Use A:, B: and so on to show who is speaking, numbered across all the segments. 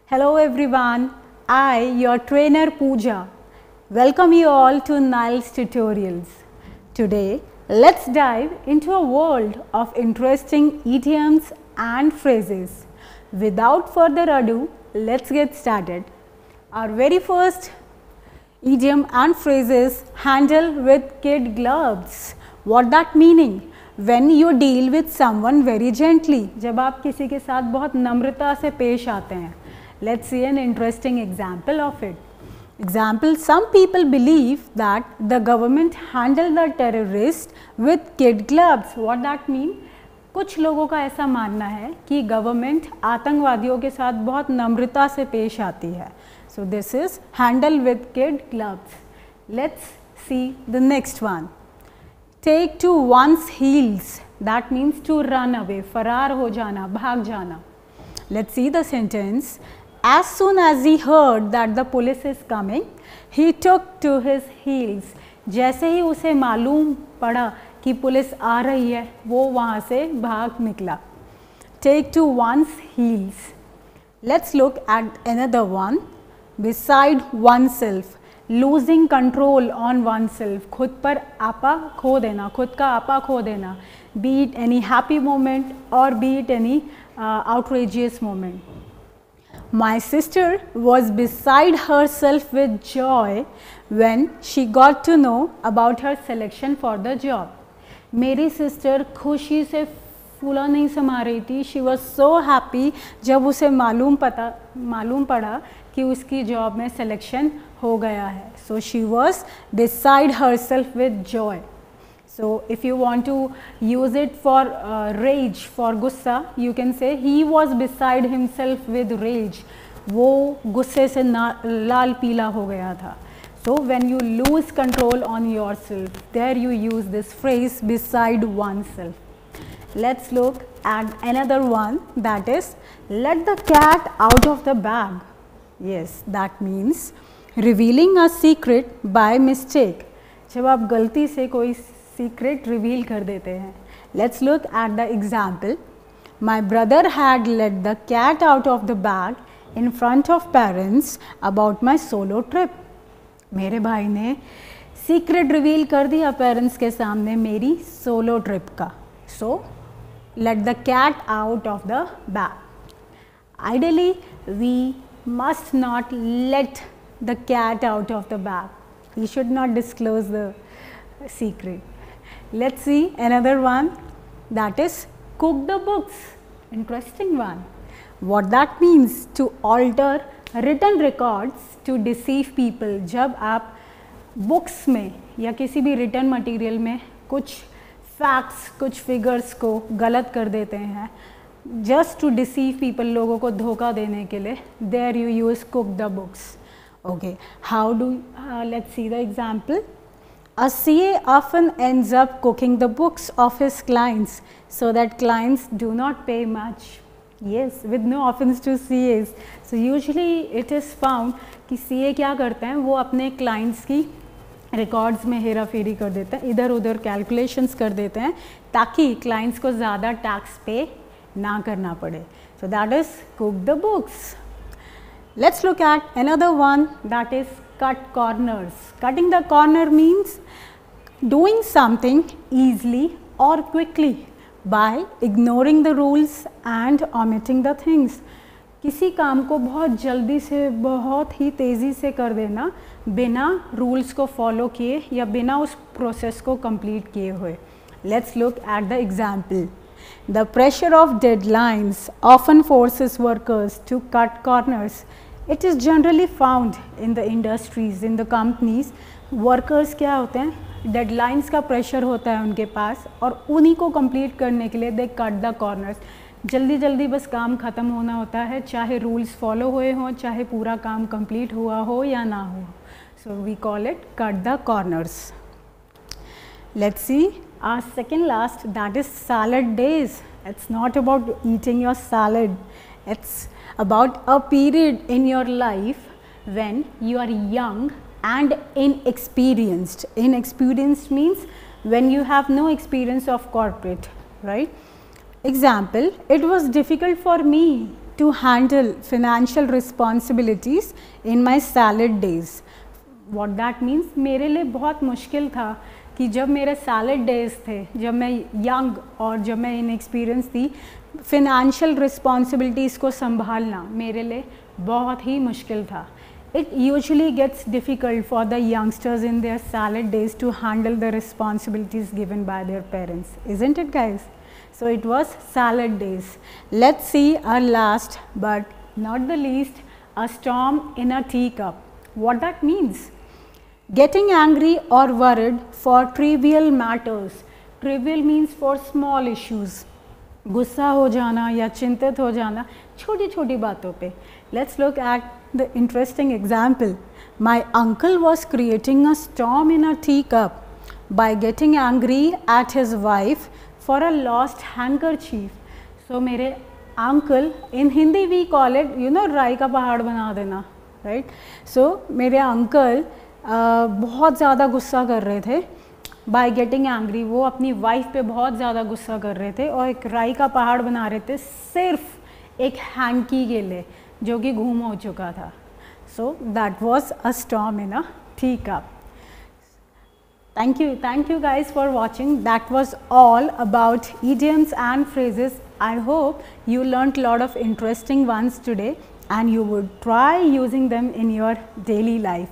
A: Hello everyone, I, your trainer Pooja, welcome you all to Niles Tutorials. Today, let's dive into a world of interesting idioms and phrases. Without further ado, let's get started. Our very first idiom and phrase is handle with kid gloves. What that meaning? When you deal with someone very gently, जब आप किसी के साथ बहुत नम्रता से पेश आते हैं. Let's see an interesting example of it. Example, some people believe that the government handled the terrorists with kid gloves. What that mean? कुछ लोगों का ऐसा मानना है कि गवर्नमेंट आतंकवादियों के साथ बहुत नम्रता से पेश आती है. So this is handle with kid gloves. Let's see the next one. Take to one's heels. That means to run away. फरार हो जाना, भाग जाना. Let's see the sentence. As soon as he heard that the police is coming, he took to his heels. जैसे ही उसे मालूम पड़ा कि पुलिस आ रही है, वो वहाँ से भाग निकला. Take to one's heels. Let's look at another one. Beside oneself. Losing control on oneself. खुद पर आपा खो देना, खुद का आपा खो देना. Be it any happy moment or be it any outrageous moment. My sister was beside herself with joy when she got to know about her selection for the job. मेरी सिस्टर खुशी से फूला नहीं समा रही थी. She was so happy जब उसे मालूम पड़ा कि उसकी जॉब में सिलेक्शन हो गया है. So she was beside herself with joy. So if you want to use it for rage, for गुस्सा, you can say he was beside himself with rage. वो गुस्से से लाल पीला हो गया था. So when you lose control on yourself, there you use this phrase beside oneself. Let's look at another one, that is let the cat out of the bag. Yes, that means revealing a secret by mistake. जब आप गलती से कोई secret reveal कर देते हैं. Let's look at the example. My brother had let the cat out of the bag in front of parents about my solo trip. मेरे भाई ने secret reveal कर दिया parents के सामने मेरी solo trip का. So let the cat out of the bag. Ideally, we must not let the cat out of the bag. We should not disclose the secret. Let's see another one, that is cook the books. Interesting one. What that means? To alter written records to deceive people. जब आप books में या किसी भी written material में कुछ facts, कुछ figures को गलत कर देते हैं, just to deceive people, लोगों को धोखा देने के लिए, there you use cook the books. Okay, how do let's see the example. A CA often ends up cooking the books of his clients so that clients do not pay much. Yes, with no offense to CAs. So usually it is found कि CA क्या करते हैं, वो अपने clients की records में हेरा फेरी कर देते हैं, इधर उधर calculations कर देते हैं ताकि clients को ज़्यादा tax pay ना करना पड़े. So that is cook the books. Let's look at another one, that is cut corners. Cutting the corner means doing something easily or quickly by ignoring the rules and omitting the things. किसी काम को बहुत जल्दी से, बहुत ही तेज़ी से कर देना बिना रूल्स को फॉलो किए या बिना उस प्रोसेस को कंप्लीट किए हुए. Let's look at the example. The pressure of deadlines often forces workers to cut corners. It is generally found in the industries, in the companies. Workers क्या होते हैं, deadlines का pressure होता है उनके पास और उन्हीं को complete करने के लिए they cut the corners. जल्दी जल्दी बस काम ख़त्म होना होता है, चाहे rules follow हुए हों, चाहे पूरा काम complete हुआ हो या ना हो. So we call it cut the corners. Let's see our second last, that is salad days. It's not about eating your salad. It's about a period in your life when you are young and inexperienced. Inexperienced means when you have no experience of corporate, right? Example, it was difficult for me to handle financial responsibilities in my salad days. What that means, मेरे लिए बहुत मुश्किल था कि जब मेरे salad days थे, जब मैं यंग और जब मैं इनएक्सपीरियंस थी, फिनेंशियल रिस्पॉन्सिबिलिटीज़ को संभालना मेरे लिए बहुत ही मुश्किल था. It usually gets difficult for the youngsters in their salad days to handle the responsibilities given by their parents, isn't it guys? So it was salad days. Let's see our last but not the least, a storm in a teacup. What that means? Getting angry or worried for trivial matters. Trivial means for small issues. गुस्सा हो जाना या चिंतित हो जाना छोटी छोटी बातों पे. Let's look at the interesting example. My uncle was creating a storm in a teacup by getting angry at his wife for a lost handkerchief. So मेरे uncle, in Hindi we call it, you know, राई का पहाड़ बना देना, right? So मेरे uncle बहुत ज़्यादा गुस्सा कर रहे थे. बाय गेटिंग एंग्री, वो अपनी वाइफ पे बहुत ज़्यादा गुस्सा कर रहे थे और एक राई का पहाड़ बना रहे थे सिर्फ एक हैंकी के लिए जो कि घूम हो चुका था. So that was a storm in a teacup. Thank you guys for watching. That was all about idioms and phrases. I hope you learnt a lot of interesting ones today and you would try using them in your daily life.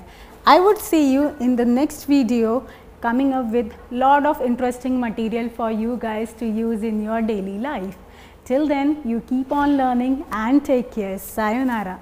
A: I would see you in the next video, coming up with lot of interesting material for you guys to use in your daily life. Till then, you keep on learning and take care. Sayonara.